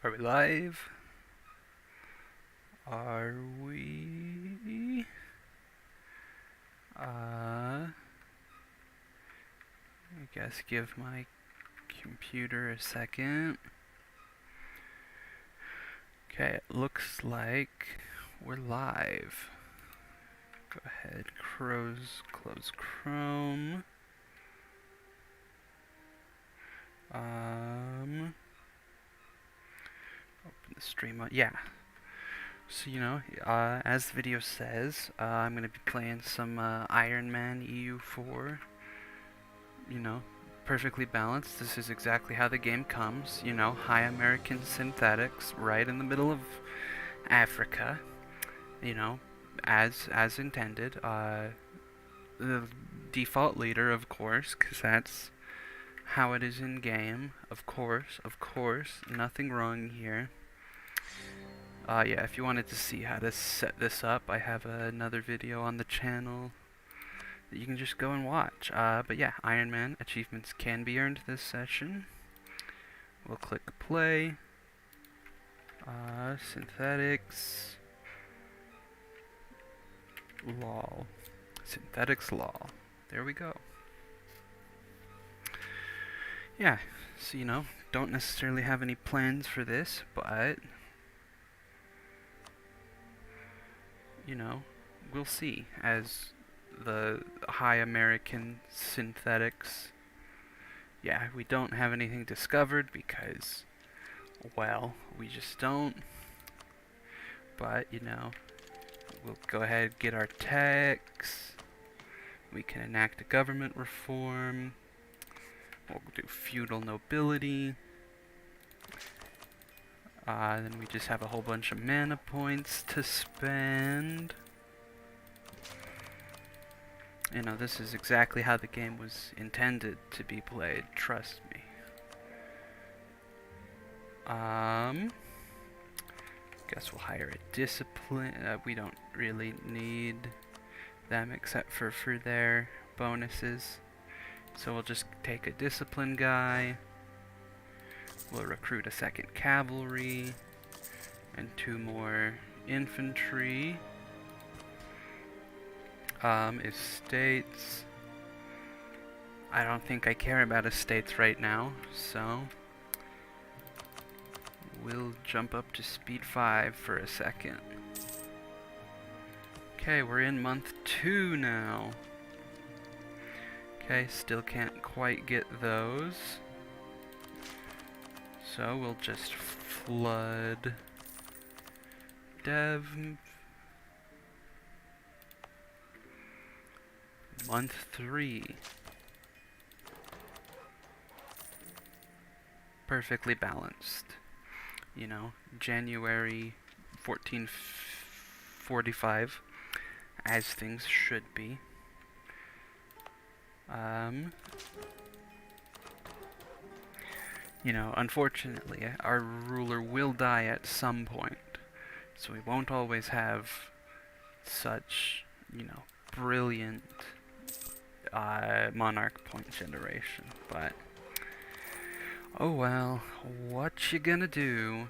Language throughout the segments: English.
Are we live? Are we? I guess give my computer a second. Okay, it looks like we're live. Go ahead, close Chrome. Open the stream. Yeah. So, as the video says, I'm going to be playing some Ironman EU4. Perfectly balanced. This is exactly how the game comes. High American synthetics right in the middle of Africa. You know, as intended. The default leader, of course, because that's how it is in game. Of course, nothing wrong here. Yeah, if you wanted to see how to set this up, I have another video on the channel that you can just go and watch. But yeah, Ironman achievements can be earned this session. We'll click play. Synthetics. Law. Synthetics law. There we go. Yeah, so don't necessarily have any plans for this, but we'll see as the high American synthetics. Yeah, we don't have anything discovered because, well, we just don't. But, we'll go ahead and get our tax. We can enact a government reform. We'll do feudal nobility. Then we just have a whole bunch of mana points to spend. This is exactly how the game was intended to be played, trust me. Guess we'll hire a discipline. We don't really need them except for their bonuses. So we'll just take a discipline guy. We'll recruit a second cavalry and 2 more infantry. Estates. I don't think I care about estates right now, so we'll jump up to speed 5 for a second. Okay, we're in month 2 now. Okay, still can't quite get those. So we'll just flood dev. Month 3. Perfectly balanced. January 1445, as things should be. Unfortunately, our ruler will die at some point, so we won't always have such, brilliant monarch point generation, but oh well, what you gonna do?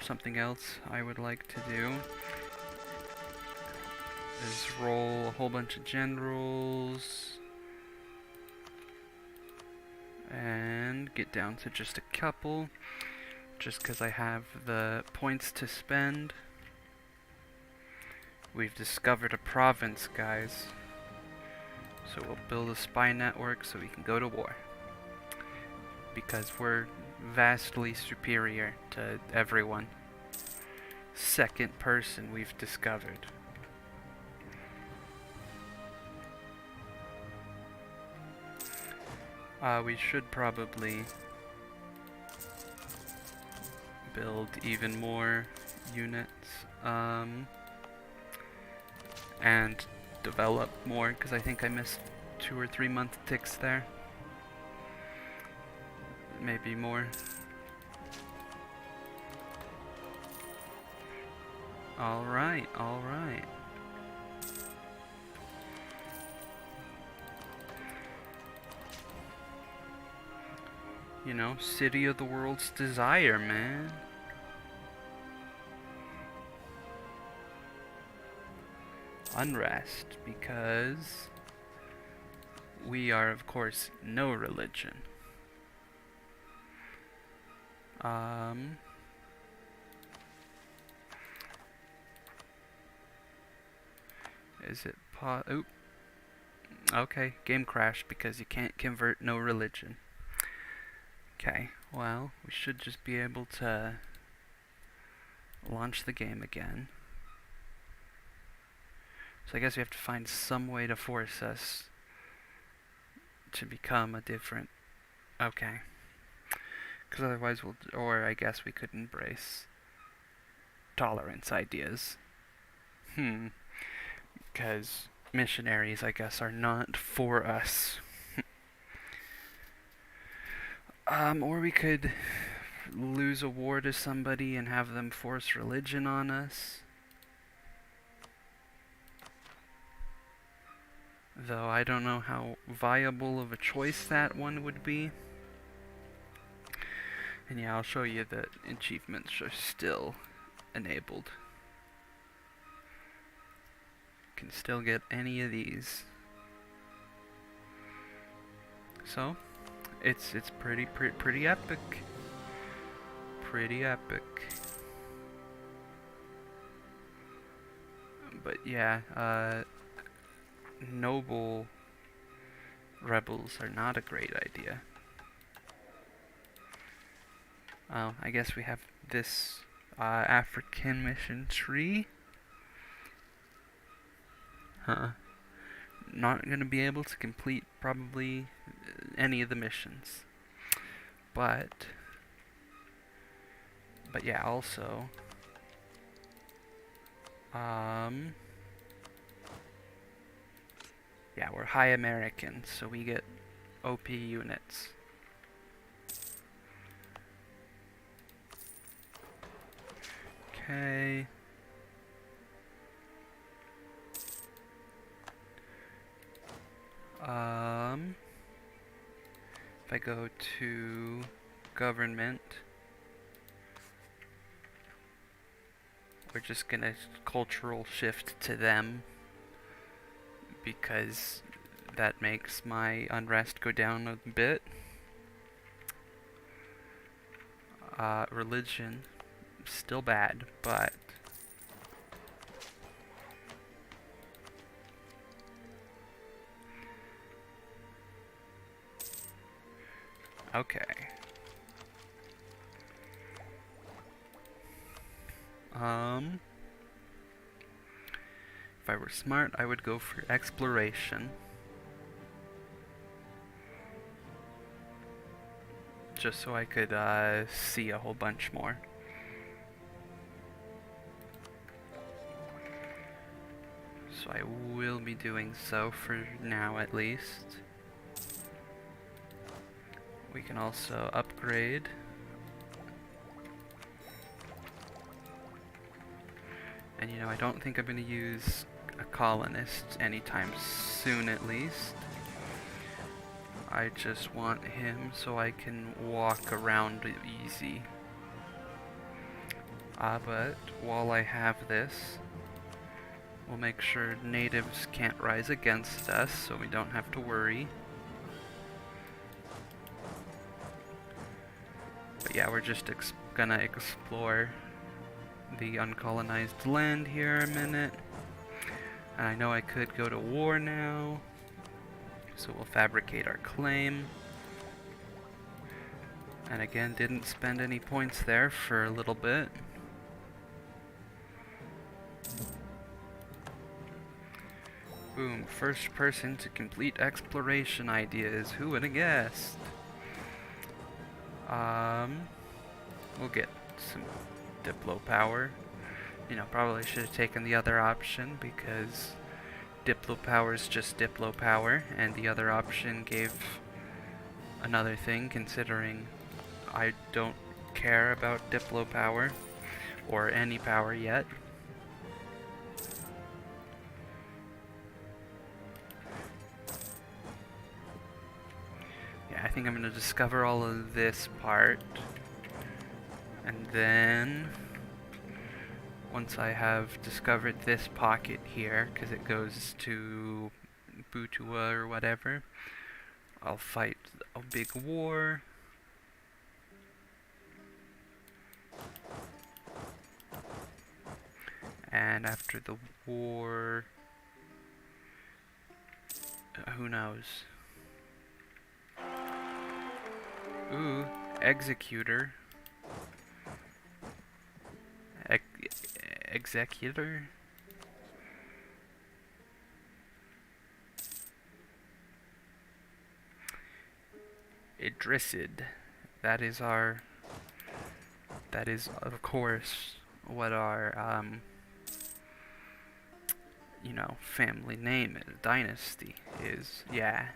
Something else I would like to do is roll a whole bunch of generals and get down to just a couple, just because I have the points to spend. We've discovered a province, guys. So we'll build a spy network so we can go to war. Because we're vastly superior to everyone. Second person we've discovered. We should probably build even more units. And develop more, because I think I missed 2 or 3 month ticks there. Maybe more. Alright. You know, city of the world's desire, man. Unrest, because we are, of course, no religion. Is it oop. Okay, game crashed because you can't convert no religion. Okay, well, we should just be able to launch the game again. So I guess we have to find some way to force us to become a different... Okay. Because otherwise we'll... Or I guess we could embrace tolerance ideas. Because missionaries, I guess, are not for us. Or we could lose a war to somebody and have them force religion on us. Though I don't know how viable of a choice that one would be. And yeah, I'll show you that achievements are still enabled. Can still get any of these. So, it's pretty epic. Pretty epic. But yeah, noble rebels are not a great idea. I guess we have this African mission tree. Not going to be able to complete probably any of the missions. But yeah, also yeah, we're high American, so we get OP units. Okay. If I go to government, we're just gonna cultural shift to them because that makes my unrest go down a bit. Religion, still bad, but okay. If I were smart, I would go for exploration. Just so I could see a whole bunch more. So I will be doing so for now at least. We can also upgrade. And you know, I don't think I'm going to use a colonist anytime soon at least. I just want him so I can walk around easy. But while I have this, we'll make sure natives can't rise against us so we don't have to worry. But yeah, we're just gonna explore the uncolonized land here a minute. And I know I could go to war now, so we'll fabricate our claim. And again, didn't spend any points there for a little bit. Boom, first person to complete exploration ideas. Who would have guessed? We'll get some Diplo power. You know, probably should have taken the other option because Diplo power is just Diplo power, and the other option gave another thing, considering I don't care about Diplo power or any power yet. Yeah, I think I'm gonna discover all of this part, and then once I have discovered this pocket here, because it goes to Butua or whatever, I'll fight a big war. And after the war, who knows? Ooh, Executor. Executor? Idrisid. That is our... That is, of course, what our, you know, family name, dynasty is. Yeah.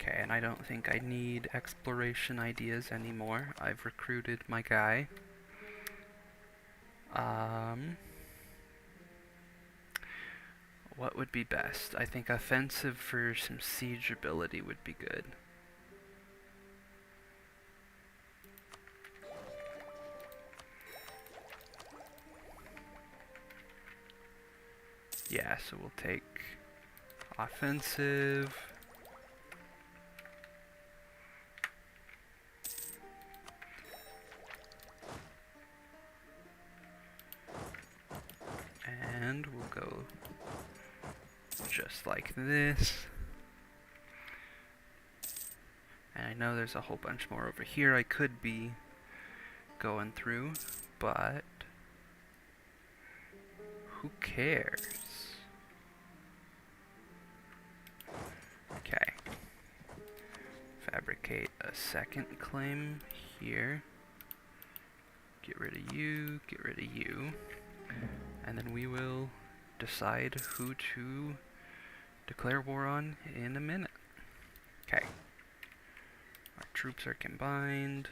Okay, and I don't think I need exploration ideas anymore. I've recruited my guy. What would be best? I think offensive for some siege ability would be good. Yeah, so we'll take offensive. And we'll go just like this. And I know there's a whole bunch more over here I could be going through, but who cares? Okay. Fabricate a second claim here. Get rid of you, get rid of you. And then we will decide who to declare war on in a minute. Okay. Our troops are combined.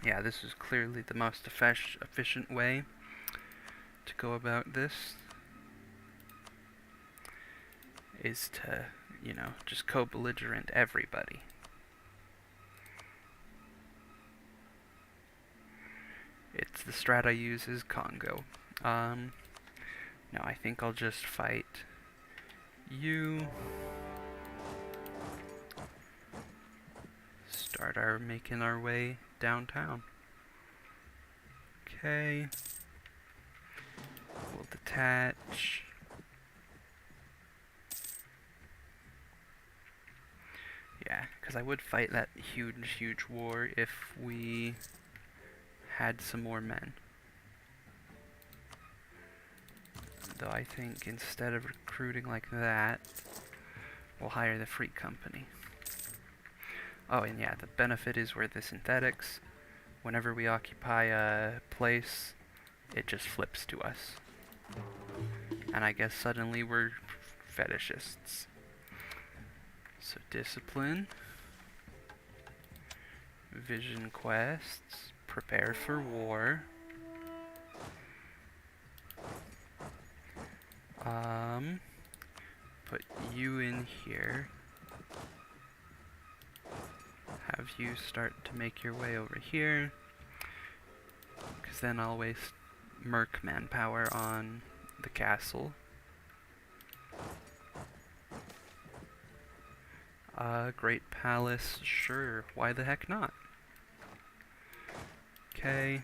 Yeah, this is clearly the most efficient way to go about this. Is to, you know, just co-belligerent everybody. It's the strat I use is Congo. No, I think I'll just fight you. Start making our way downtown. Okay. We'll detach. Yeah, because I would fight that huge war if we had some more men. Though I think instead of recruiting like that, we'll hire the Free Company. Oh, and yeah, the benefit is we're the synthetics. Whenever we occupy a place, it just flips to us. And I guess suddenly we're fetishists. So discipline, vision quests, prepare for war. Put you in here. Have you start to make your way over here. Because then I'll waste merc manpower on the castle. Great Palace, sure, why the heck not? Okay.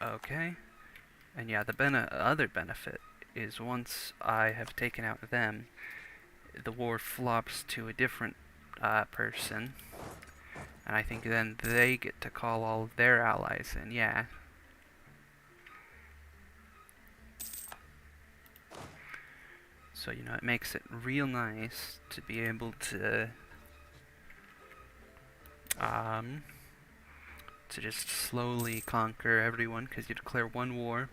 Okay. And yeah, the other benefit is once I have taken out them, the war flops to a different person. And I think then they get to call all of their allies in, yeah. So, you know, it makes it real nice to be able to just slowly conquer everyone, because you declare one war,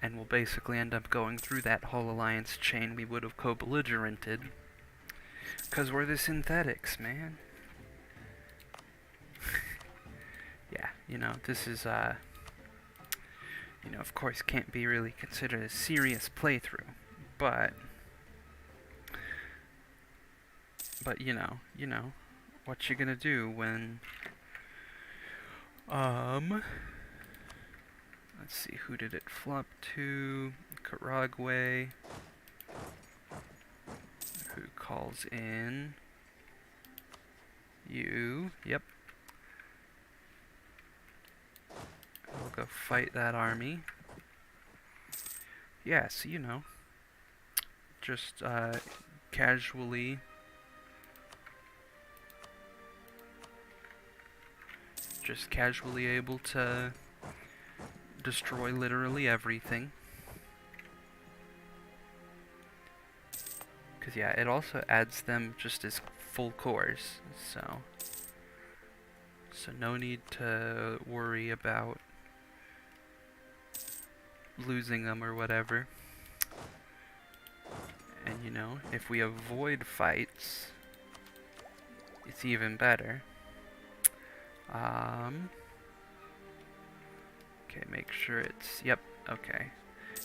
and we'll basically end up going through that whole alliance chain we would have co-belligerented. Because we're the synthetics, man. Yeah, this is, of course can't be really considered a serious playthrough, but what you gonna do when, let's see, who did it flop to? Karagwe, who calls in you, yep. We'll go fight that army. Yeah, so just casually able to destroy literally everything. Because yeah, it also adds them just as full cores, so no need to worry about losing them or whatever. And if we avoid fights, it's even better. Okay, make sure it's, yep, okay.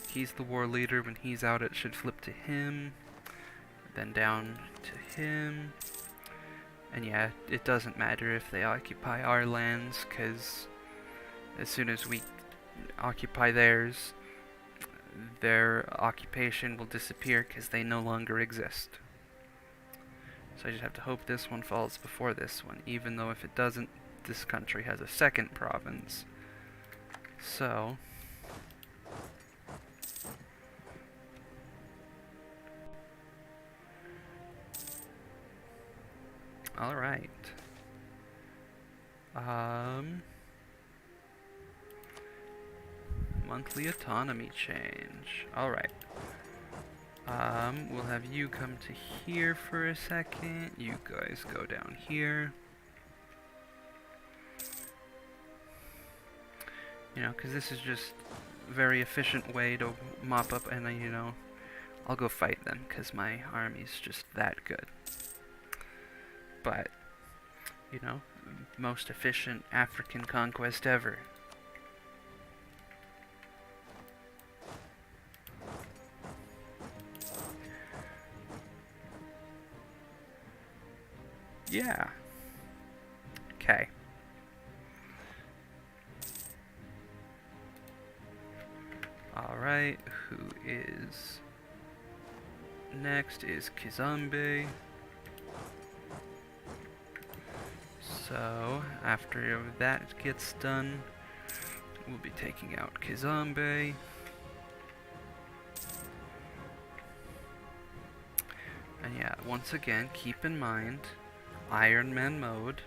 He's the war leader. When he's out, it should flip to him, then down to him. And yeah, it doesn't matter if they occupy our lands, because as soon as we occupy theirs, their occupation will disappear because they no longer exist. So I just have to hope this one falls before this one, even though if it doesn't, this country has a second province. So alright. Monthly autonomy change. Alright. We'll have you come to here for a second. You guys go down here. Because this is just a very efficient way to mop up, and I'll go fight them, because my army's just that good. But, most efficient African conquest ever. Yeah. Okay. Alright, who is next is Kizombe. So, after that gets done, we'll be taking out Kizombe. And yeah, once again, keep in mind, Ironman mode.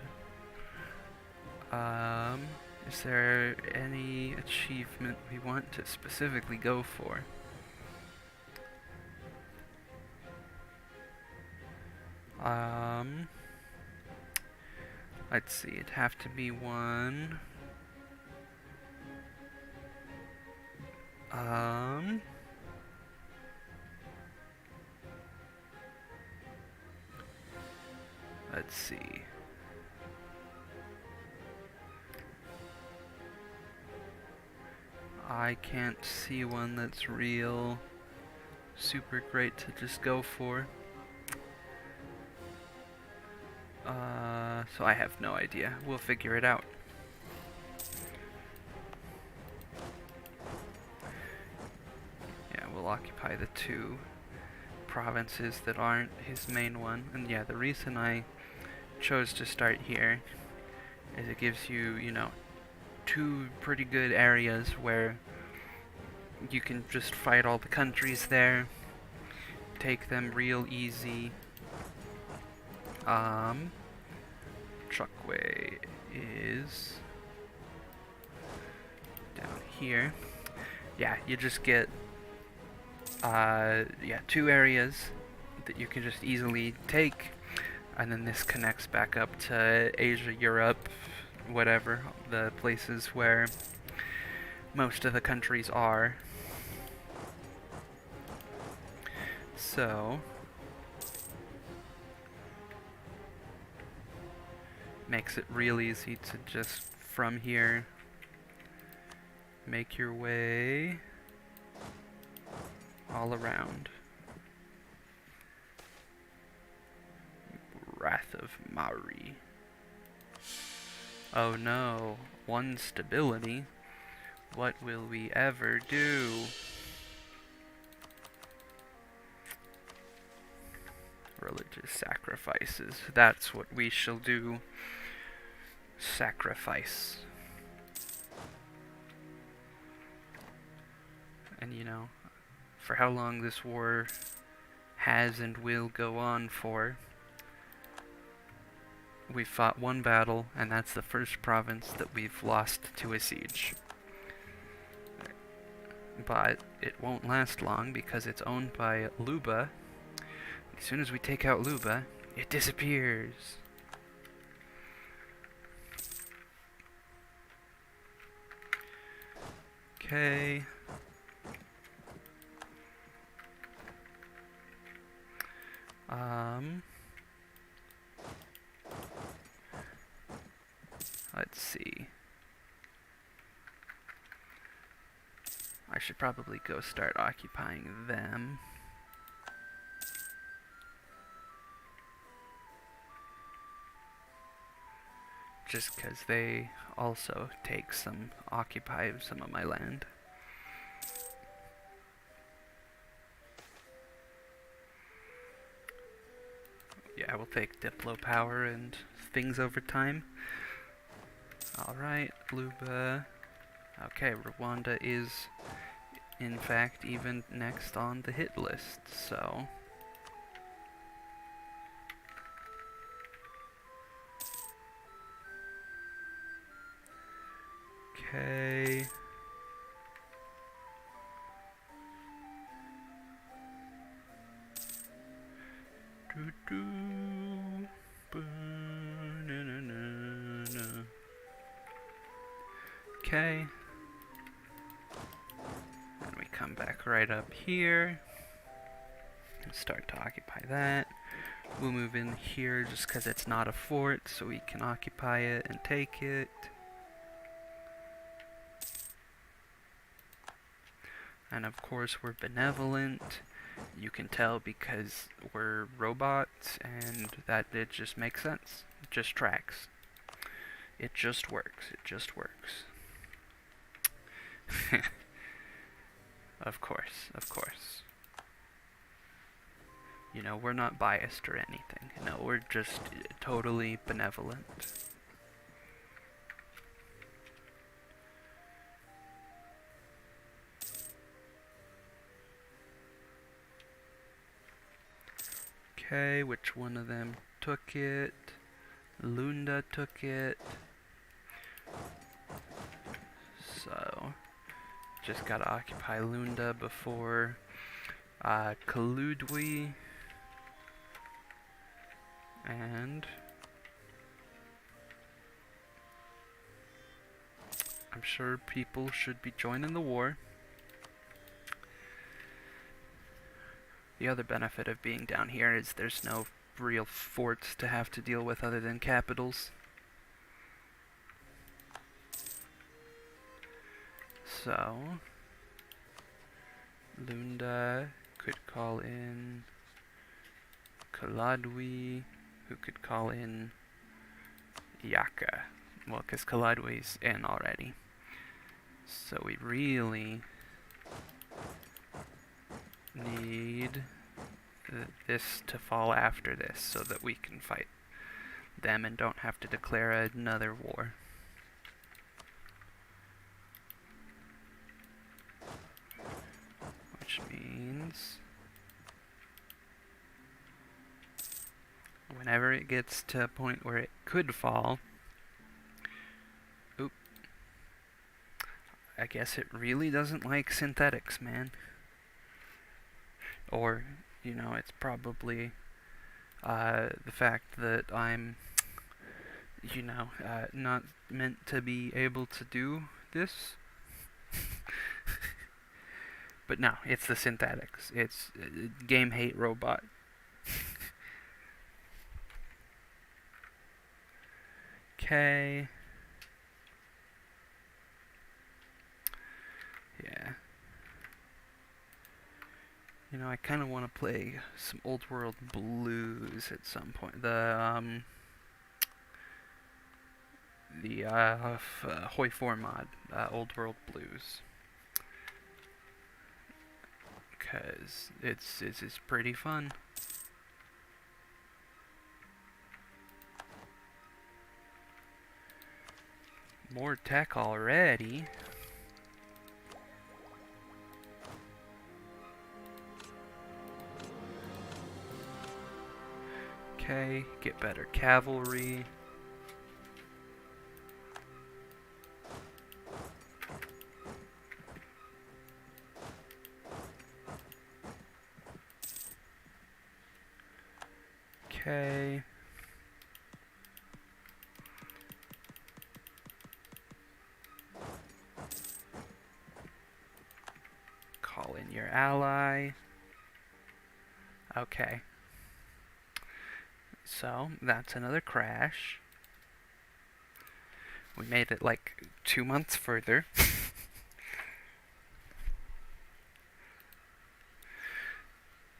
Is there any achievement we want to specifically go for? Let's see, it'd have to be one. Let's see. I can't see one that's real super great to just go for. So I have no idea. We'll figure it out. Yeah, we'll occupy the two provinces that aren't his main one. And yeah, the reason I chose to start here is it gives you, two pretty good areas where you can just fight all the countries there, take them real easy. Truckway is down here. Yeah, you just get two areas that you can just easily take, and then this connects back up to Asia, Europe, whatever, the places where most of the countries are. So, makes it real easy to just from here make your way all around. Wrath of Mari. Oh no, 1 stability. What will we ever do? Religious sacrifices. That's what we shall do. Sacrifice. And you know, for how long this war has and will go on for, we've fought 1 battle, and that's the first province that we've lost to a siege. But it won't last long because it's owned by Luba. As soon as we take out Luba, it disappears. Okay. Let's see. I should probably go start occupying them. Just because they also occupy some of my land. Yeah, we'll take Diplo power and things over time. Alright, Luba. Okay, Rwanda is, in fact, even next on the hit list, so... Okay... Okay. And we come back right up here. And start to occupy that. We'll move in here just because it's not a fort, so we can occupy it and take it. And of course we're benevolent. You can tell because we're robots, and that it just makes sense. It just tracks. It just works. It just works. Of course, of course. You know, we're not biased or anything. No, we're just totally benevolent. Okay, which one of them took it? Lunda took it. So, just gotta occupy Lunda before Kaludwi. And I'm sure people should be joining the war. The other benefit of being down here is there's no real forts to have to deal with other than capitals. So, Lunda could call in Kaladwi, who could call in Yaka. Well, because Kaladwi's in already. So we really need this to fall after this so that we can fight them and don't have to declare another war. Which means whenever it gets to a point where it could fall, oop, I guess it really doesn't like synthetics, man. Or, you know, it's probably the fact that I'm, you know, not meant to be able to do this. But no, it's the synthetics. It's game hate robot. Okay. Yeah. You know, I kind of want to play some old world blues at some point. The Hoi 4 mod, old world blues, because it's pretty fun. More tech already. Okay, get better cavalry. Okay. Call in your ally. Okay. So, that's another crash. We made it like 2 months further.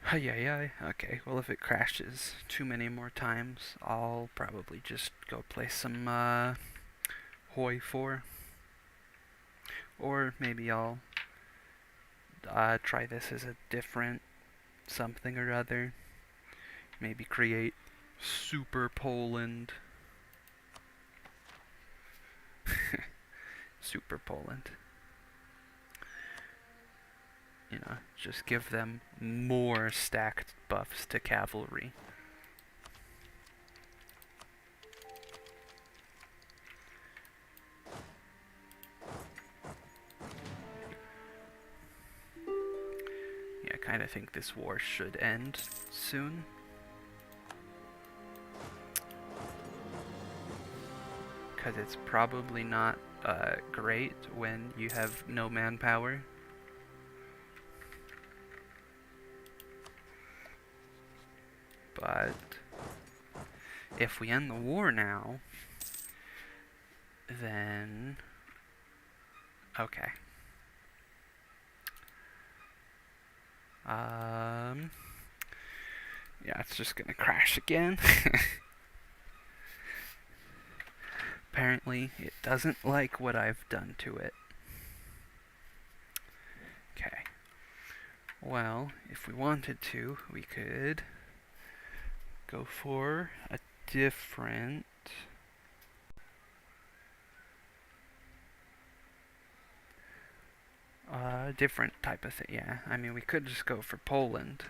Ay. Okay, well if it crashes too many more times, I'll probably just go play some Hoi 4. Or maybe I'll try this as a different something or other. Maybe create Super Poland. Super Poland. You know, just give them more stacked buffs to cavalry. Yeah, I kind of think this war should end soon. Because it's probably not great when you have no manpower. But if we end the war now, then okay. Yeah, it's just gonna crash again. Apparently, it doesn't like what I've done to it. Okay. Well, if we wanted to, we could go for a different type of thing. Yeah, I mean, we could just go for Poland.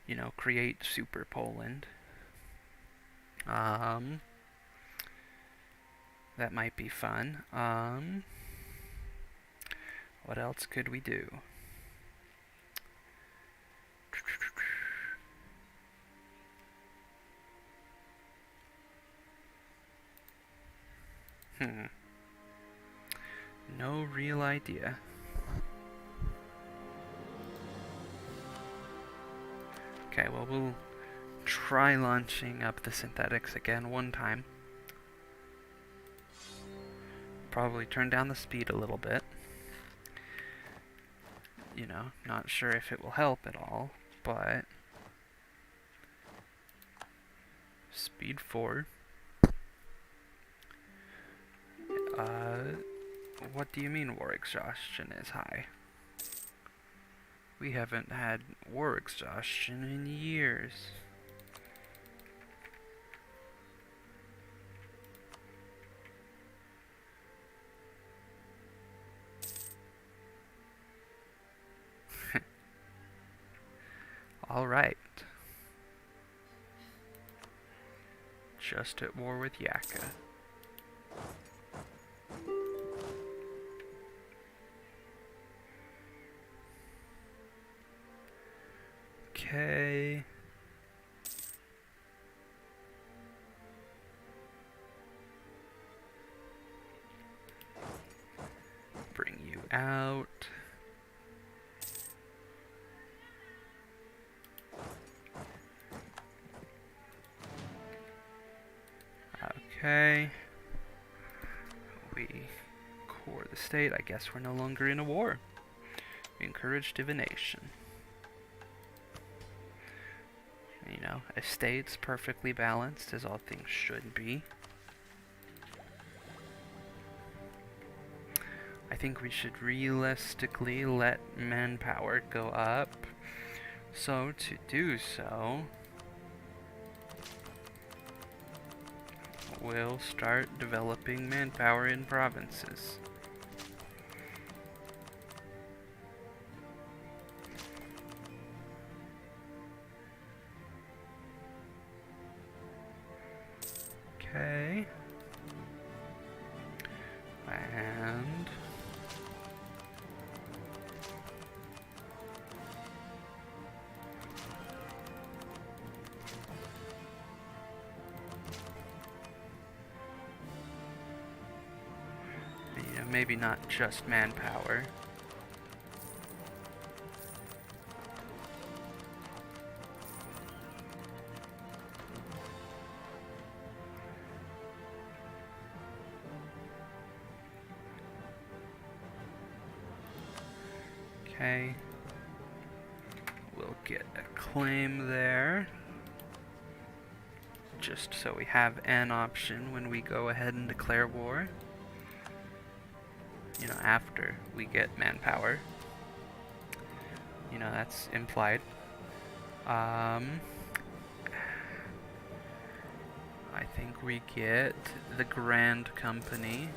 You know, create Super Poland. That might be fun. What else could we do? No real idea. Okay, well, we'll try launching up the synthetics again one time. Probably turn down the speed a little bit. You know, not sure if it will help at all, but speed 4. What do you mean war exhaustion is high? We haven't had war exhaustion in years. Alright. Just at war with Yaka. Okay. Bring you out. Okay. We core the state. I guess we're no longer in a war. Encourage divination. You know, a state's perfectly balanced, as all things should be. I think we should realistically let manpower go up. So, to do so, we'll start developing manpower in provinces. Okay. And yeah, maybe not just manpower. Okay. We'll get a claim there, just so we have an option when we go ahead and declare war. You know, after we get manpower. You know, that's implied. I think we get the Grand Company,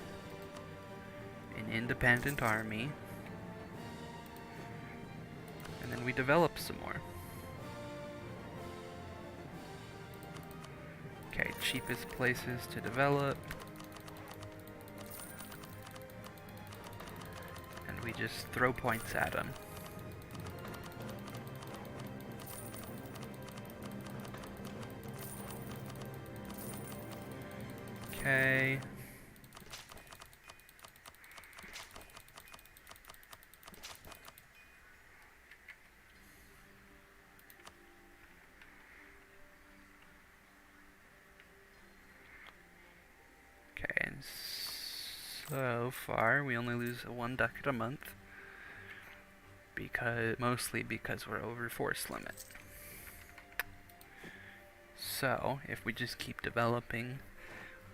an independent army, and then we develop some more. Okay, cheapest places to develop. And we just throw points at them. Okay. Okay, and so far we only lose 1 ducat a month, mostly because we're over force limit. So, if we just keep developing,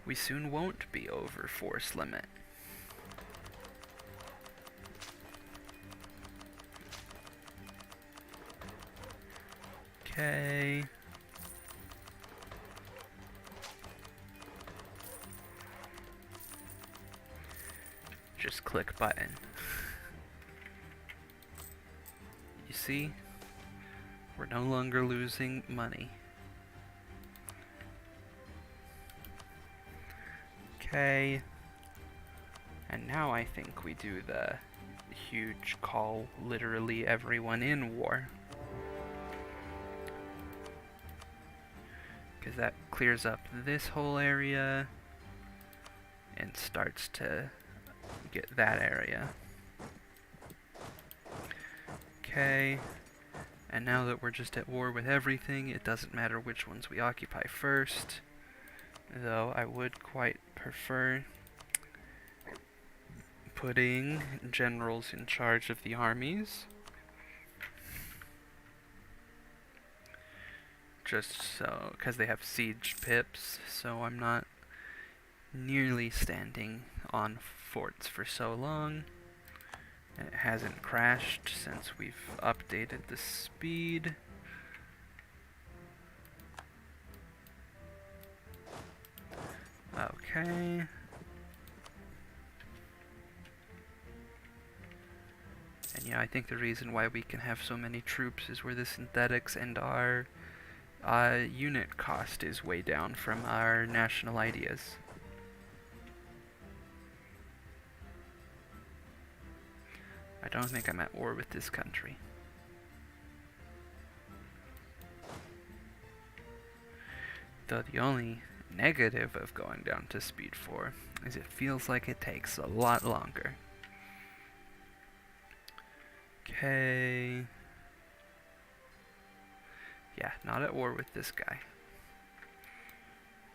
we soon won't be over force limit. Okay. Just click button. You see? We're no longer losing money. Okay. And now I think we do the huge call literally everyone in war. Because that clears up this whole area and starts to get that area. Okay. And now that we're just at war with everything, it doesn't matter which ones we occupy first. Though I would quite prefer putting generals in charge of the armies. Just so, because they have siege pips, so I'm not nearly standing on forts for so long. It hasn't crashed since we've updated the speed. Okay. And yeah, I think the reason why we can have so many troops is we're the synthetics and our unit cost is way down from our national ideas. I don't think I'm at war with this country. Though the only negative of going down to speed 4 is it feels like it takes a lot longer. Okay. Yeah, not at war with this guy.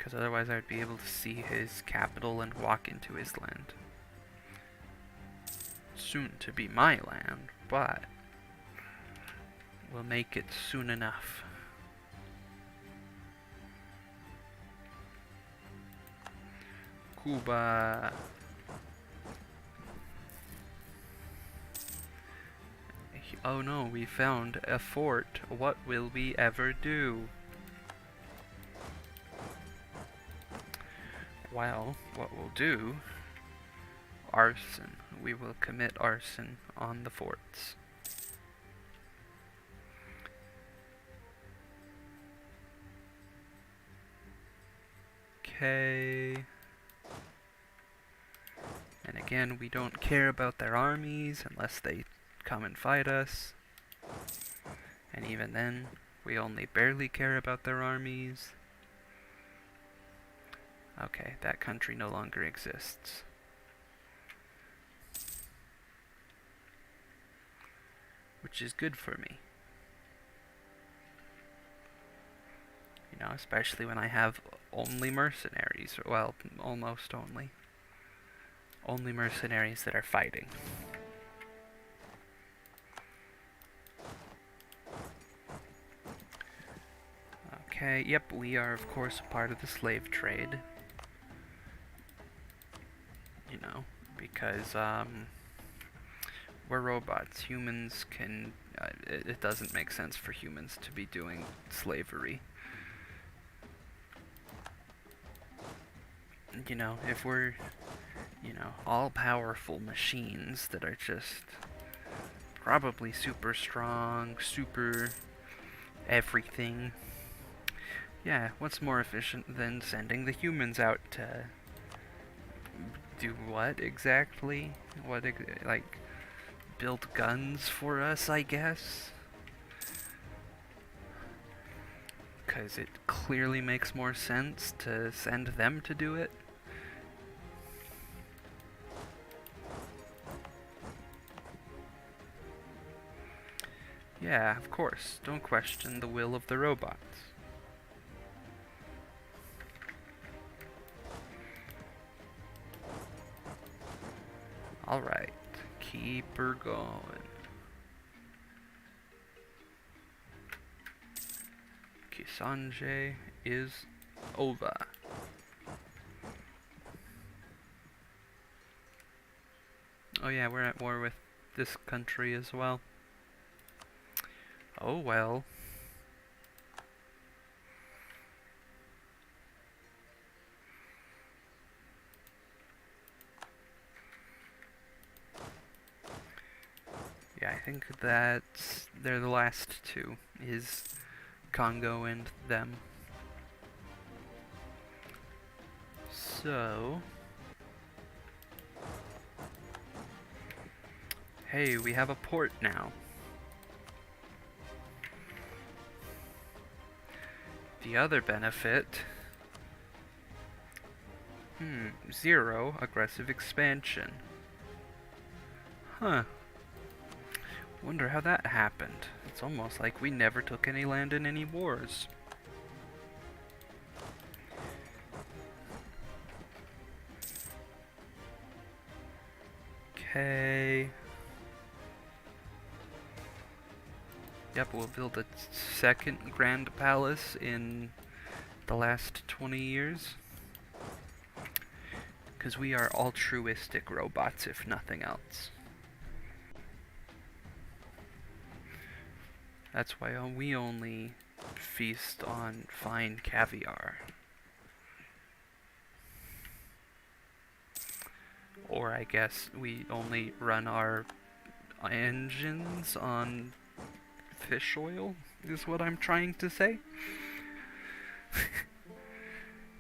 Because otherwise I would be able to see his capital and walk into his land. Soon to be my land, but we'll make it soon enough. Cuba. Oh no, we found a fort. What will we ever do? Well, what we'll do, arson. We will commit arson on the forts. Okay. And again, we don't care about their armies unless they come and fight us. And even then, we only barely care about their armies. Okay, that country no longer exists. Which is good for me. You know, especially when I have only mercenaries. Well, almost only. Only mercenaries that are fighting. Okay, yep, we are of course a part of the slave trade. You know, because we're robots. Humans can, it doesn't make sense for humans to be doing slavery. You know, if we're, all-powerful machines that are just probably super strong, super everything. Yeah, what's more efficient than sending the humans out to do what exactly? Like, build guns for us, I guess? 'Cause it clearly makes more sense to send them to do it. Yeah, of course. Don't question the will of the robots. Alright, keep her going. Kisanje is over. Oh yeah, we're at war with this country as well. Oh well. Yeah, I think that's they're the last two, is Congo and them. So, hey, we have a port now. The other benefit, 0 aggressive expansion. Huh. Wonder how that happened. It's almost like we never took any land in any wars. Okay. Yep, we'll build a second Grand Palace in the last 20 years. Because we are altruistic robots, if nothing else. That's why we only feast on fine caviar. Or I guess we only run our engines on fish oil, is what I'm trying to say.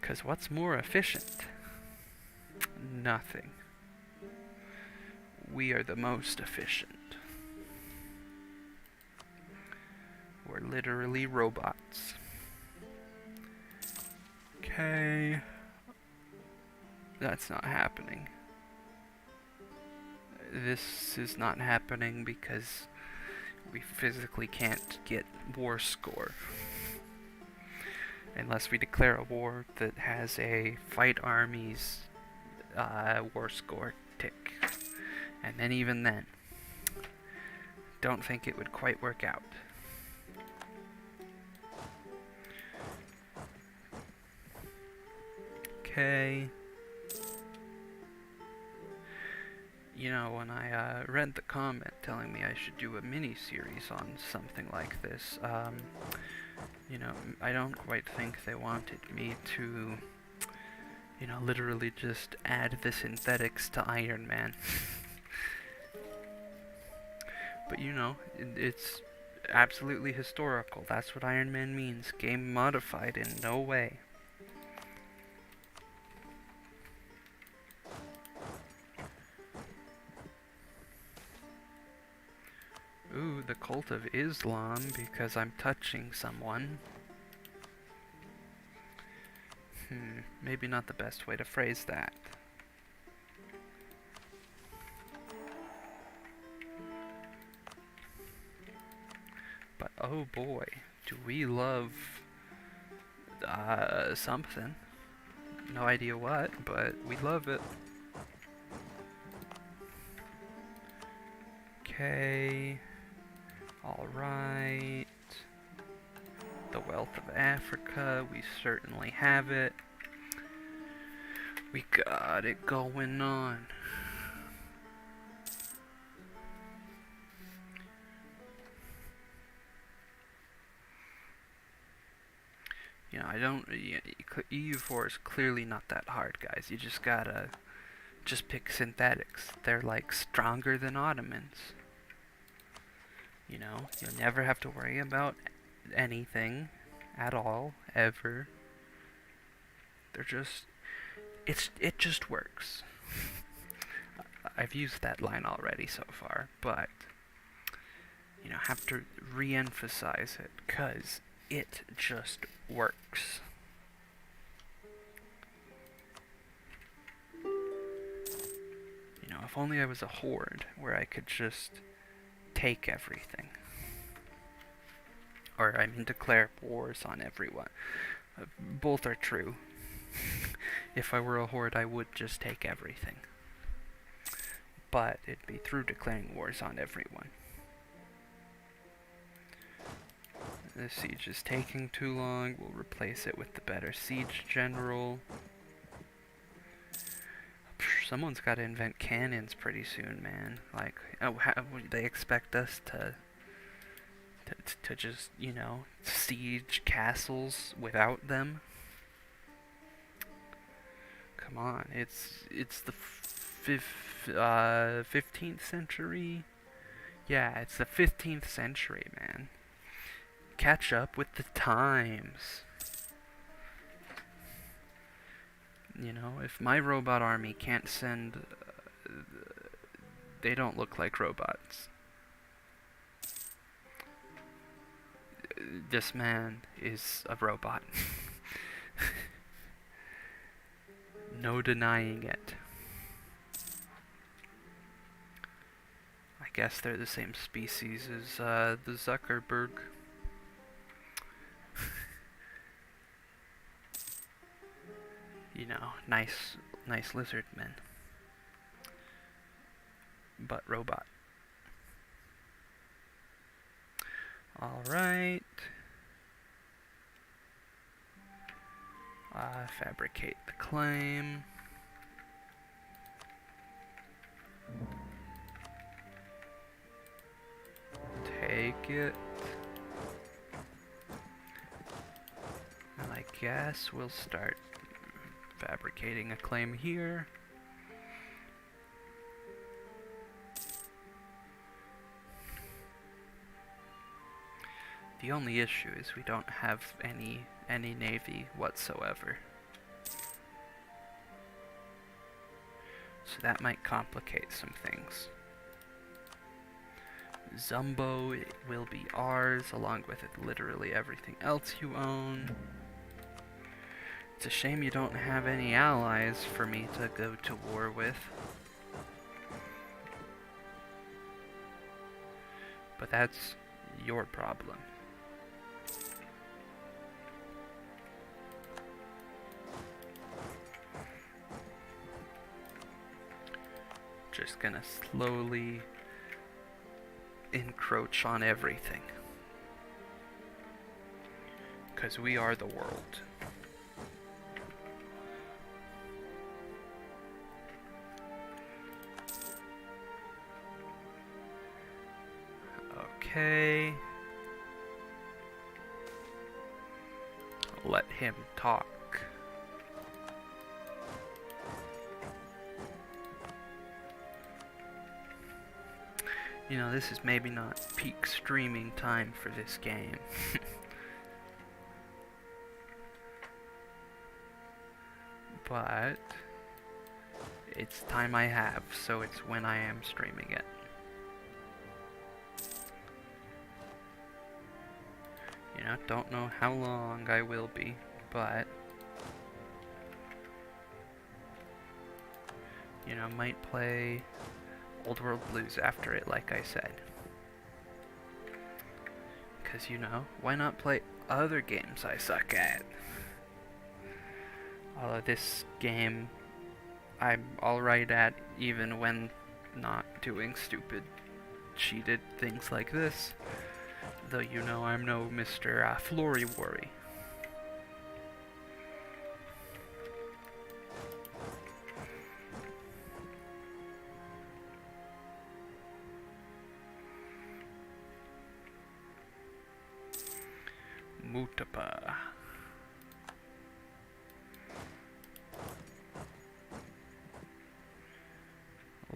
'Cause what's more efficient? Nothing. We are the most efficient. We're literally robots. Okay. That's not happening. This is not happening because we physically can't get war score. unless we declare a war that has a fight armies war score tick. And then even then, don't think it would quite work out. Okay. You know, when I read the comment telling me I should do a mini-series on something like this, you know, I don't quite think they wanted me to, you know, literally just add the synthetics to Iron Man. But you know, it's absolutely historical. That's what Iron Man means. Game modified in no way. Ooh, the cult of Islam because I'm touching someone. Maybe not the best way to phrase that. But oh boy, do we love something. No idea what, but we love it. Okay. Alright. The wealth of Africa, we certainly have it. We got it going on. You know, I don't... EU4 is clearly not that hard, guys. You just gotta... just pick synthetics. They're, like, stronger than Ottomans. You know, you'll never have to worry about anything at all, ever. They're just... it just works. I've used that line already so far, but... you know, have to re-emphasize it, 'cause it just works. You know, if only I was a horde where I could just take everything. Or, I mean, declare wars on everyone. Both are true. If I were a horde, I would just take everything. But it'd be through declaring wars on everyone. This siege is taking too long. We'll replace it with the better siege general. Someone's got to invent cannons pretty soon, man. Like, oh, they expect us to just, you know, siege castles without them? Come on, it's the 15th century? Yeah, it's the 15th century, man. Catch up with the times. You know, if my robot army can't send... they don't look like robots. This man is a robot. No denying it. I guess they're the same species as the Zuckerberg. You know, nice lizard men. But robot. Alright. Fabricate the claim. Take it. And I guess we'll start fabricating a claim here. The only issue is we don't have any navy whatsoever. So that might complicate some things. Zumbo will be ours, along with literally everything else you own. It's a shame you don't have any allies for me to go to war with. But that's your problem. gonna slowly encroach on everything. 'Cause we are the world. Okay. Let him talk. You know, this is maybe not peak streaming time for this game. But it's time I have, so it's when I am streaming it. You know, don't know how long I will be, but you know, might play Old World Blues after it, like I said. 'Cause you know, why not play other games I suck at? Although this game I'm alright at even when not doing stupid, cheated things like this. Though you know I'm no Mr. Flory Worry. Mutapa.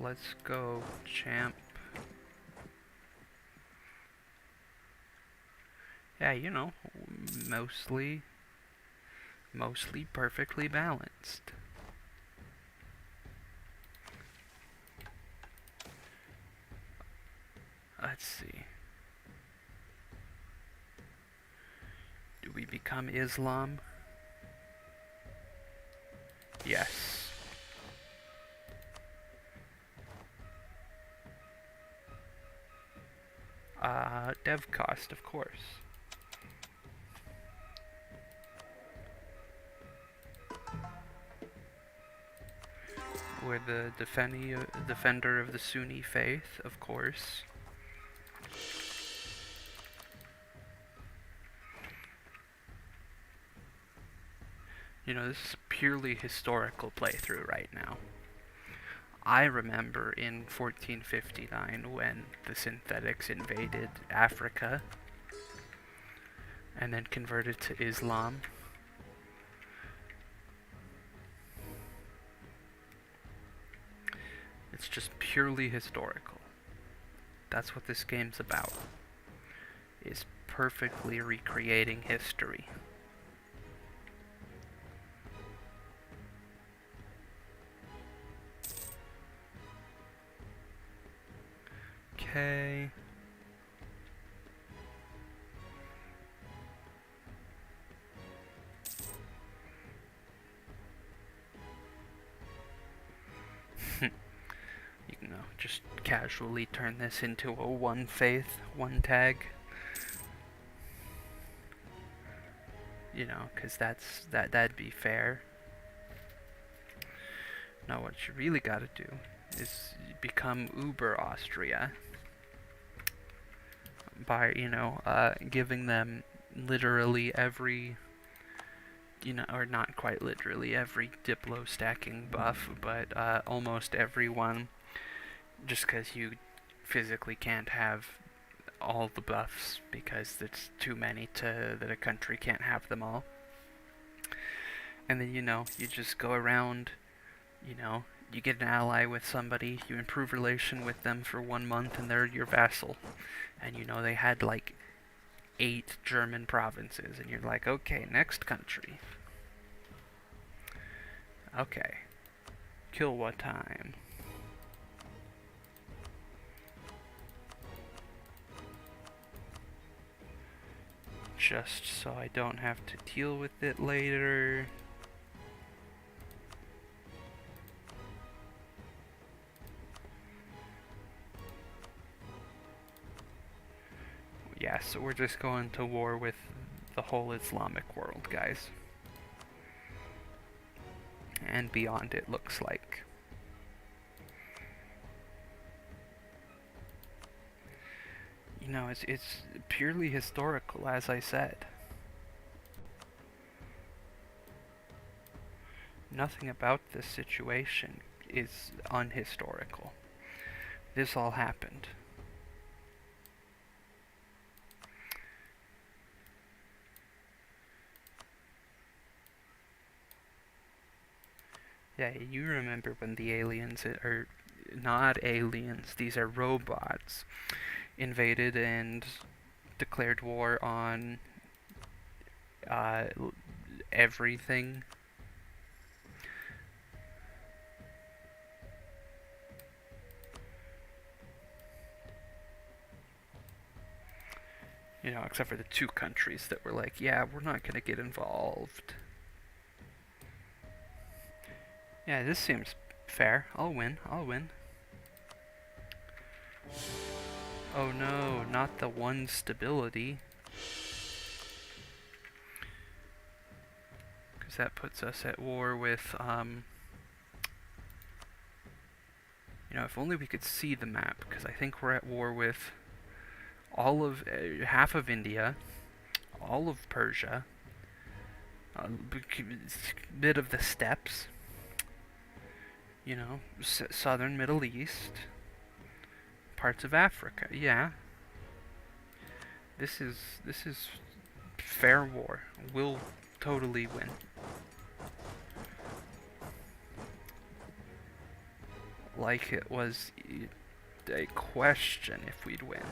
Let's go, champ. Yeah, you know, mostly perfectly balanced. Let's see. Do we become Islam? Yes. Dev cost, of course. We're the defender of the Sunni faith, of course. You know, this is a purely historical playthrough right now. I remember in 1459 when the synthetics invaded Africa and then converted to Islam. It's just purely historical. That's what this game's about. Is perfectly recreating history. Okay. You know, just casually turn this into a one faith, one tag. You know, 'cause that'd be fair. Now what you really gotta do is become Uber Austria by, you know, giving them literally every, you know, or not quite literally every Diplo stacking buff, but almost every one, just because you physically can't have all the buffs because it's too many that a country can't have them all. And then, you know, you just go around, you know, you get an ally with somebody, you improve relation with them for 1 month, and they're your vassal. And you know, they had like 8 German provinces, and you're like, okay, next country. Okay. Kill what time? Just so I don't have to deal with it later. Yeah, so we're just going to war with the whole Islamic world, guys. And beyond, it looks like. it's purely historical, as I said. Nothing about this situation is unhistorical. This all happened. Yeah, you remember when the aliens, are not aliens, these are robots, invaded and declared war on uh, everything. Except for the two countries that were like, yeah, we're not gonna get involved. Yeah, this seems fair. I'll win. Oh no, not the one stability. Because that puts us at war with, if only we could see the map, because I think we're at war with all of, half of India, all of Persia, a bit of the steppes, southern Middle East, parts of Africa. Yeah, this is fair war. We'll totally win. Like it was a question if we'd win.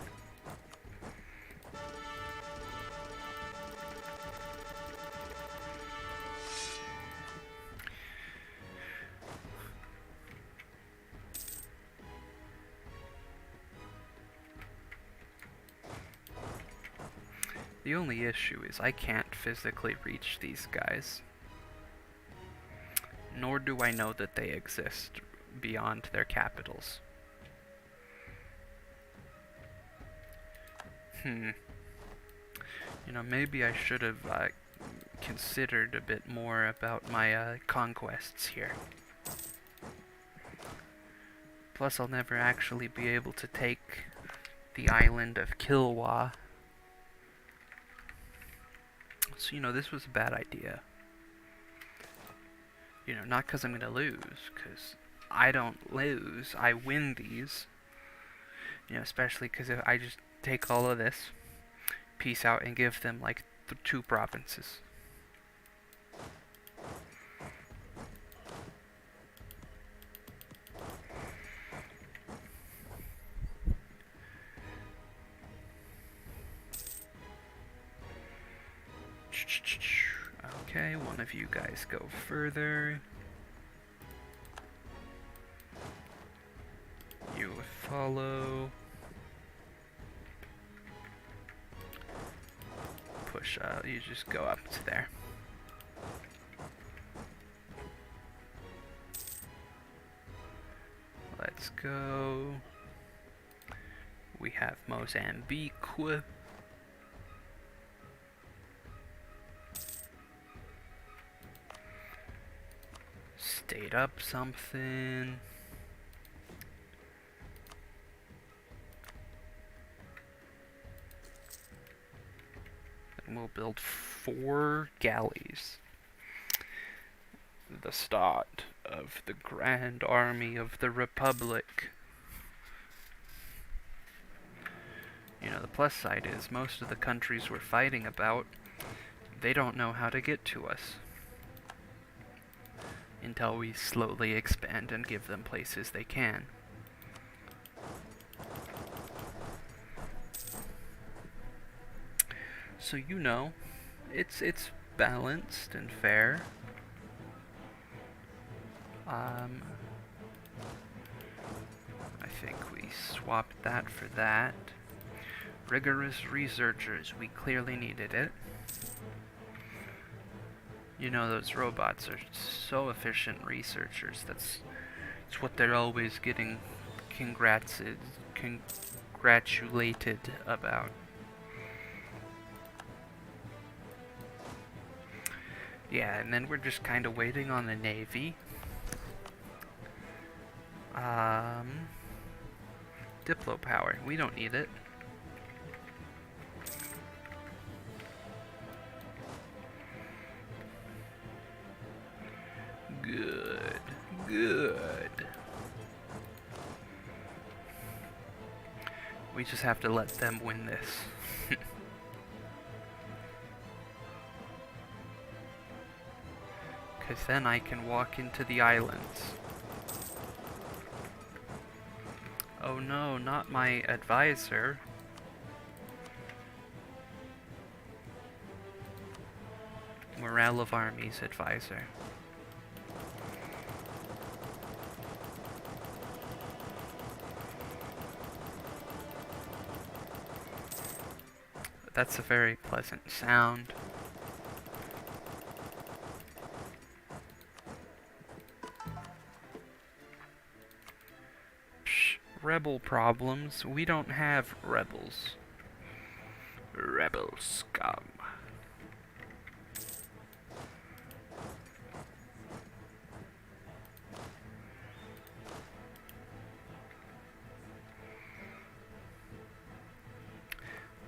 The only issue is I can't physically reach these guys. Nor do I know that they exist beyond their capitals. Maybe I should have considered a bit more about my conquests here. Plus, I'll never actually be able to take the island of Kilwa. So, this was a bad idea. Not because I'm going to lose, because I don't lose, I win these. Especially because if I just take all of this, peace out, and give them, like, the 2 provinces. Okay, one of you guys go further. You follow. Push out, you just go up to there. Let's go. We have Mozambique. State up something. And we'll build 4 galleys. The start of the Grand Army of the Republic. The plus side is most of the countries we're fighting about, they don't know how to get to us. Until we slowly expand and give them places they can. So it's balanced and fair. I think we swapped that for that. Rigorous researchers, we clearly needed it. Those robots are so efficient researchers. That's what they're always getting congratulated about. Yeah, and then we're just kind of waiting on the Navy. Diplo power, we don't need it. We just have to let them win this. Because then I can walk into the islands. Oh no, not my advisor. Morale of Armies advisor. That's a very pleasant sound. Psh, rebel problems? We don't have rebels. Rebel scum.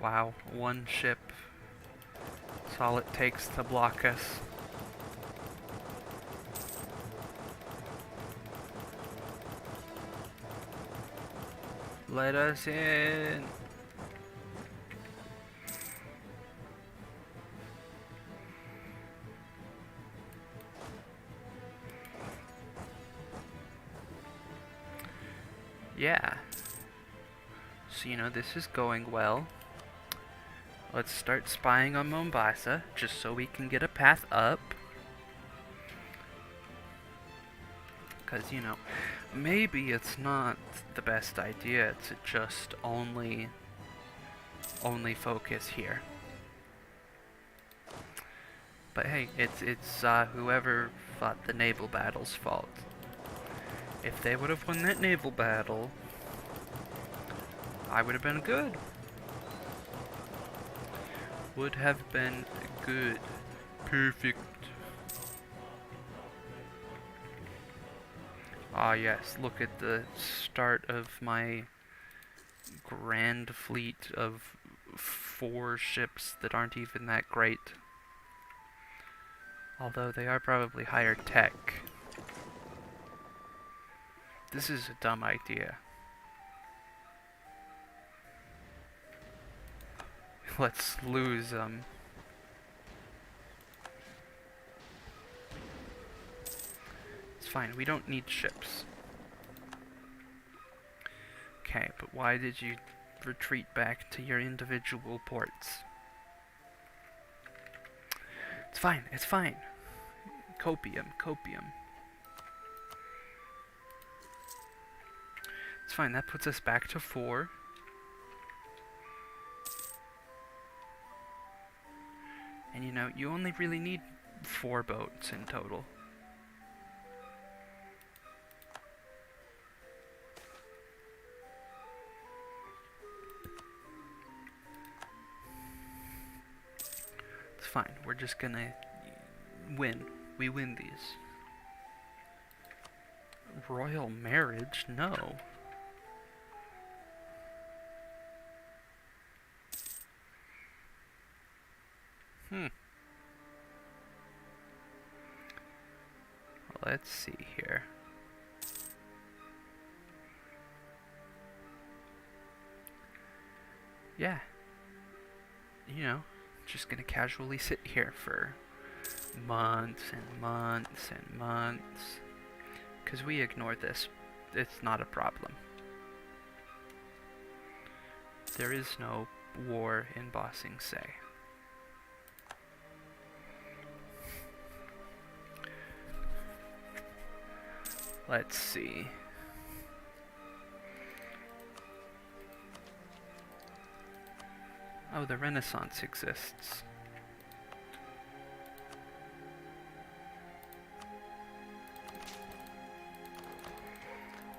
Wow, one ship. That's all it takes to block us. Let us in. Yeah. So, this is going well. Let's start spying on Mombasa, just so we can get a path up. Because, maybe it's not the best idea to just only focus here. But hey, it's whoever fought the naval battle's fault. If they would have won that naval battle, I would have been good. Would have been good. Perfect. Ah yes, look at the start of my grand fleet of 4 ships that aren't even that great. Although they are probably higher tech. This is a dumb idea. Let's lose them. It's fine, we don't need ships. Okay, but why did you retreat back to your individual ports? It's fine, it's fine. Copium, copium. It's fine, that puts us back to 4. And you only really need 4 boats in total. It's fine, we're just gonna win. We win these. Royal marriage? No. Let's see here. Yeah. Just gonna casually sit here for months and months and months. Because we ignore this. It's not a problem. There is no war in Ba Sing Se. Let's see. Oh, the Renaissance exists.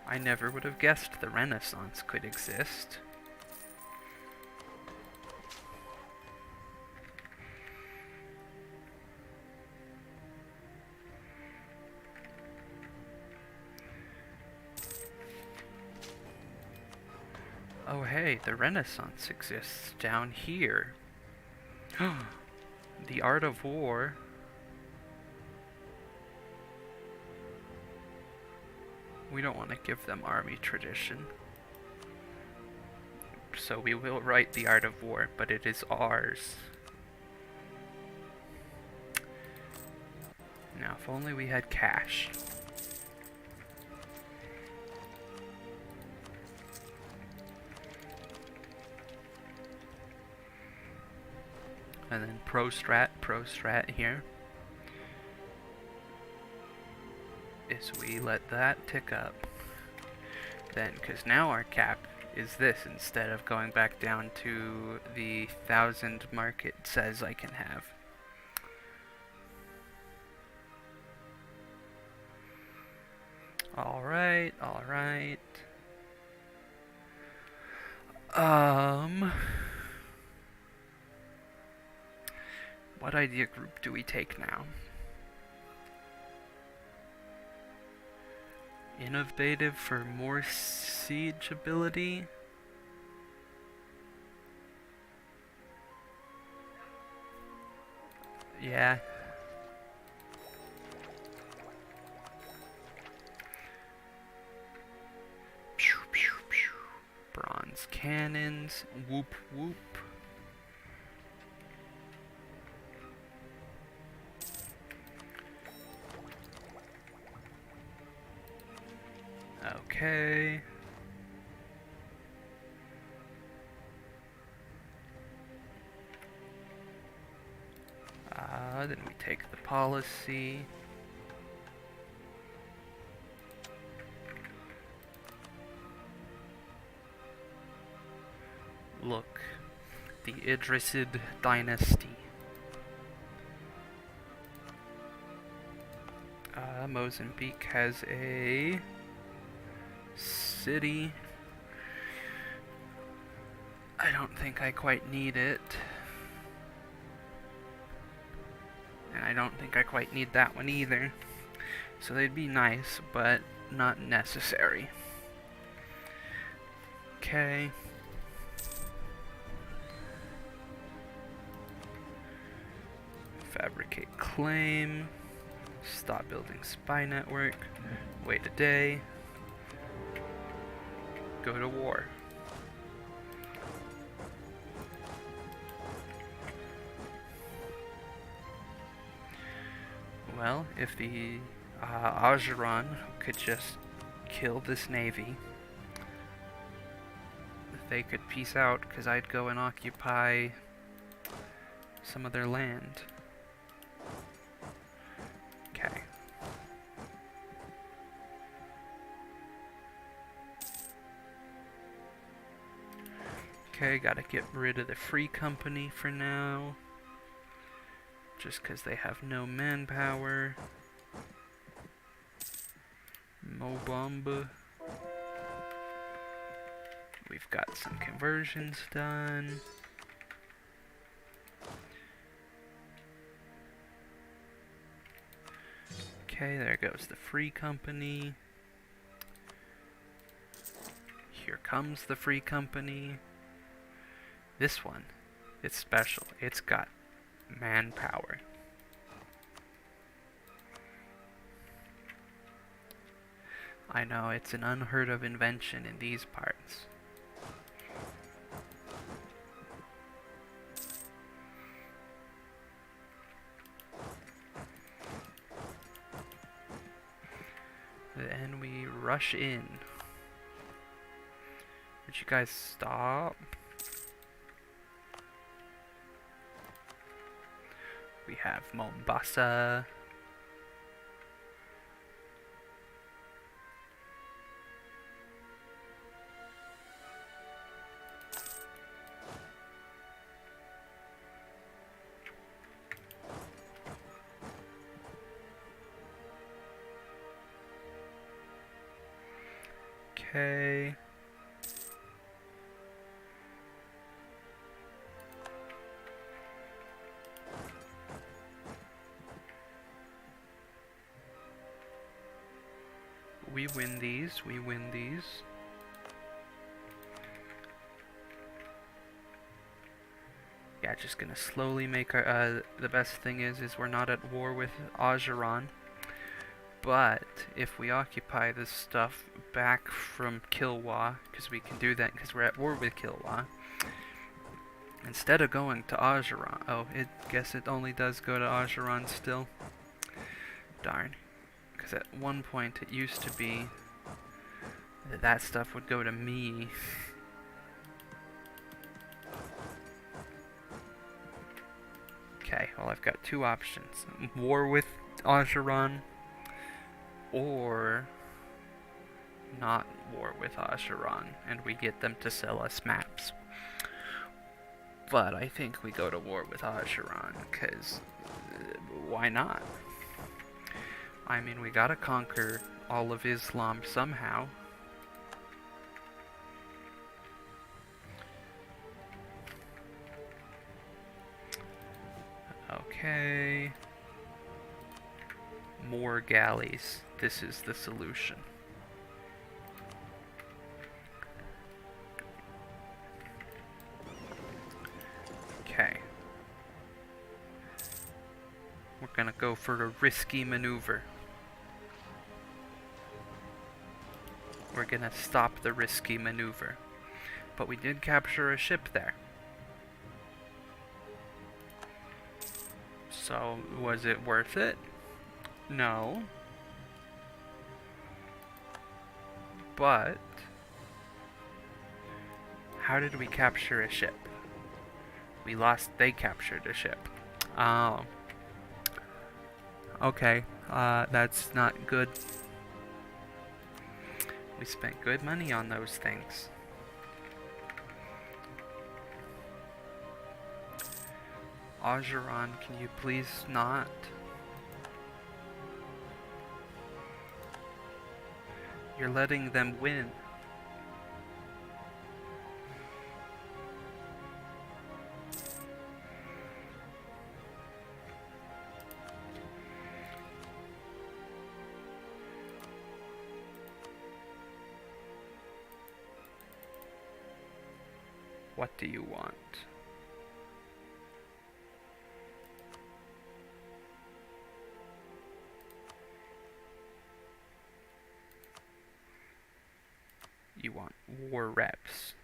I never would have guessed the Renaissance could exist. Oh hey, the Renaissance exists down here. The art of war. We don't want to give them army tradition. so we will write the art of war, but it is ours. Now, if only we had cash. And then pro strat here is we let that tick up. Then, because now our cap is this instead of going back down to the 1,000 mark it says I can have. Alright, alright. What idea group do we take now? Innovative for more siege ability? Yeah. Bronze cannons. Whoop whoop. Okay. Then we take the policy. Look, the Idrisid dynasty. Mozambique has a city. I don't think I quite need it. And I don't think I quite need that one either. So they'd be nice, but not necessary. Okay. Fabricate claim. Stop building spy network. Wait a day. Go to war. Well, if the Ajuran could just kill this navy, they could peace out, because I'd go and occupy some of their land. Okay. Okay, gotta get rid of the Free Company for now. Just because they have no manpower. Mobamba. We've got some conversions done. Okay, there goes the Free Company. Here comes the Free Company. This one, it's special. It's got manpower. I know, it's an unheard of invention in these parts. Then we rush in. Would you guys stop? We have Mombasa. Okay. We win these, we win these. Yeah, just gonna slowly make our, the best thing is we're not at war with Ajuran. But if we occupy this stuff back from Kilwa, because we can do that because we're at war with Kilwa, instead of going to Ajuran, oh, guess it only does go to Ajuran still. Darn. Because at one point it used to be that stuff would go to me. Okay, well I've got two options. War with Ajuran, or not war with Ajuran, and we get them to sell us maps. But I think we go to war with Ajuran, because why not? I mean, we gotta conquer all of Islam somehow. Okay. More galleys. This is the solution. Okay. We're gonna go for a risky maneuver. We're gonna stop the risky maneuver. But we did capture a ship there. So, was it worth it? No. But how did we capture a ship? They captured a ship. Oh. Okay, that's not good. We spent good money on those things. Ajuran, can you please not? You're letting them win. What do you want? You want war reps.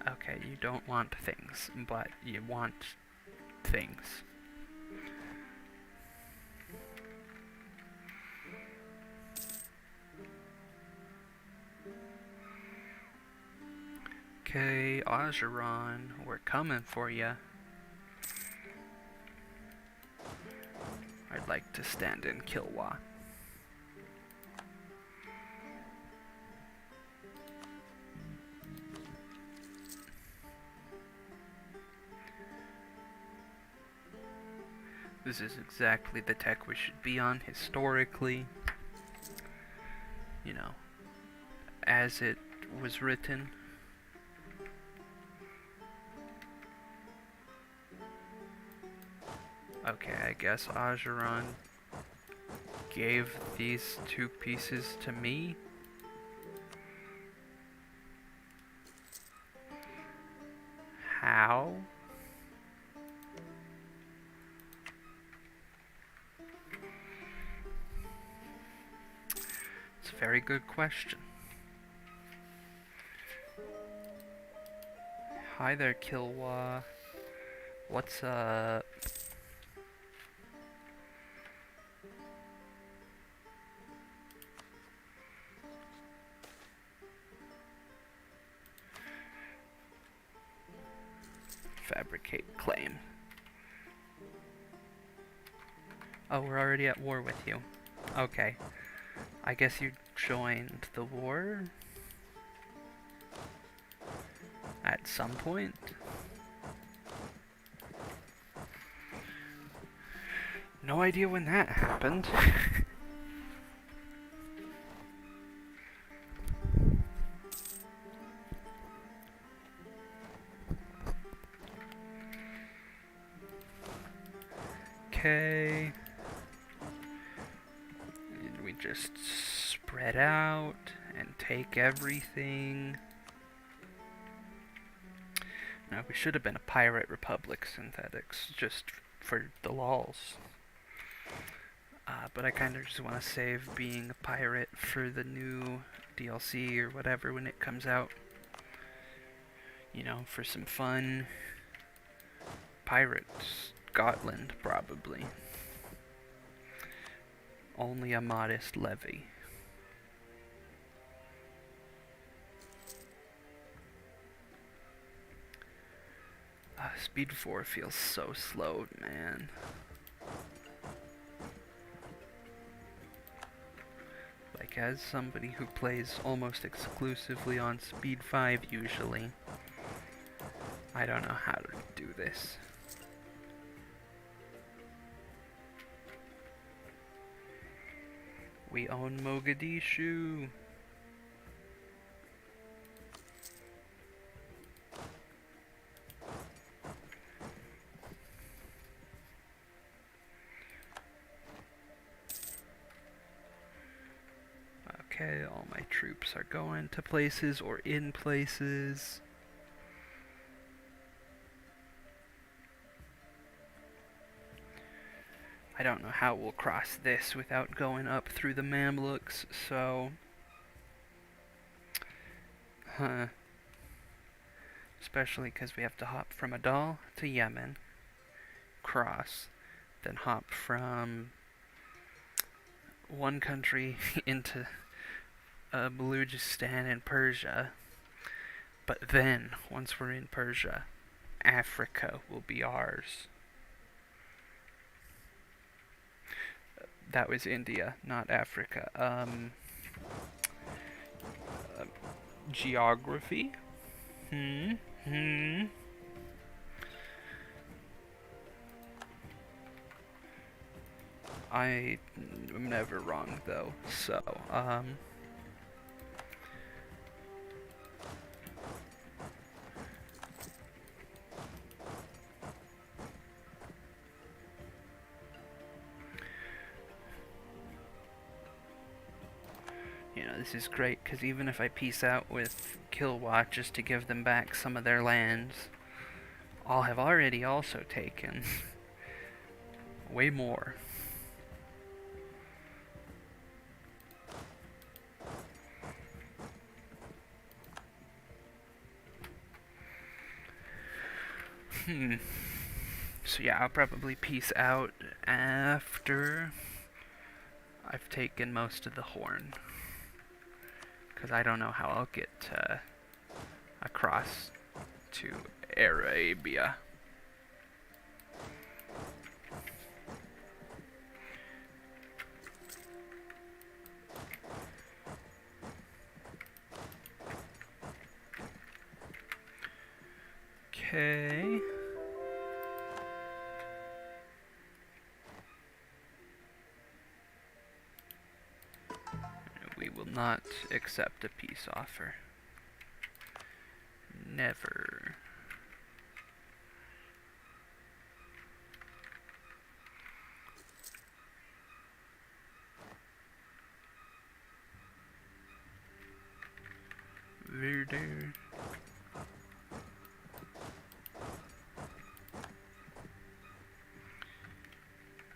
Okay, you don't want things, but you want things. Okay, Ajuran, we're coming for ya. I'd like to stand in Kilwa. This is exactly the tech we should be on historically. You know, as it was written. Okay, I guess Ajuran gave these two pieces to me. How? It's a very good question. Hi there, Kilwa. What's up? Fabricate claim. Oh, we're already at war with you. Okay. I guess you joined the war? At some point? No idea when that happened. Okay. And we just spread out and take everything. Now, we should have been a Pirate Republic Synthetics, just for the lols. But I kind of just want to save being a pirate for the new DLC or whatever when it comes out. You know, for some fun. Pirates, Scotland, probably. Only a modest levy. Speed 4 feels so slow, man. Like, as somebody who plays almost exclusively on Speed 5 usually, I don't know how to do this. We own Mogadishu. Okay, all my troops are going to places or in places. I don't know how we'll cross this without going up through the Mamluks, so... Especially because we have to hop from Adal to Yemen, cross, then hop from one country into Balujistan and Persia. But then, once we're in Persia, Africa will be ours. That was India, not Africa. Geography? I am never wrong, though, so, you know, this is great, because even if I peace out with Kilwa just to give them back some of their lands, I'll have already also taken way more. So yeah, I'll probably peace out after I've taken most of the Horn. Because I don't know how I'll get across to Arabia. Okay. We will not accept a peace offer. Never. Verder.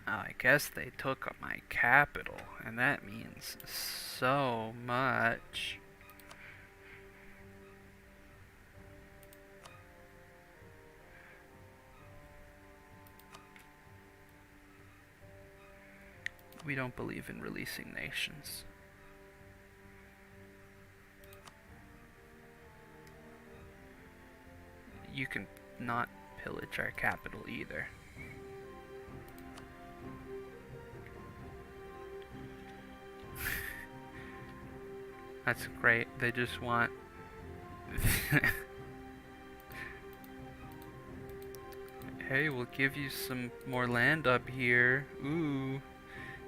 I guess they took my capital, and that means so much. We don't believe in releasing nations. You can not pillage our capital either. That's great. They just want... Hey, we'll give you some more land up here. Ooh,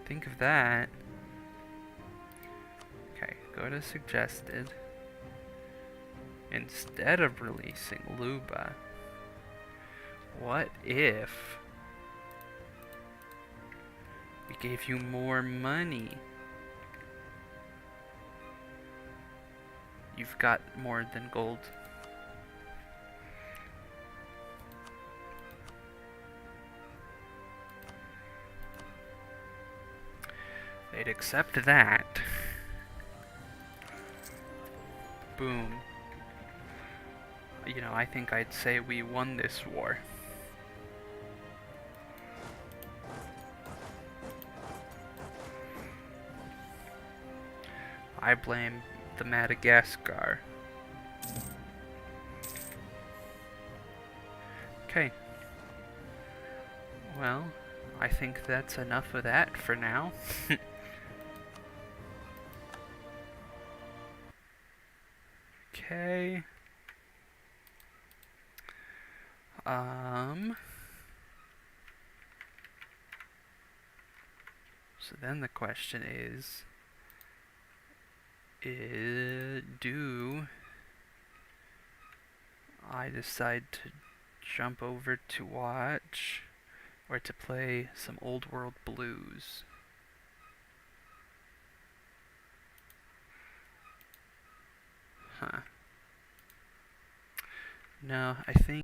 think of that. Okay, go to suggested. Instead of releasing Luba, what if we gave you more money? You've got more than gold. They'd accept that. Boom. You know, I think I'd say we won this war. I blame the Madagascar. Okay. Well, I think that's enough of that for now. Okay. So then the question is, do I decide to jump over to watch or to play some old world blues? Huh. No, I think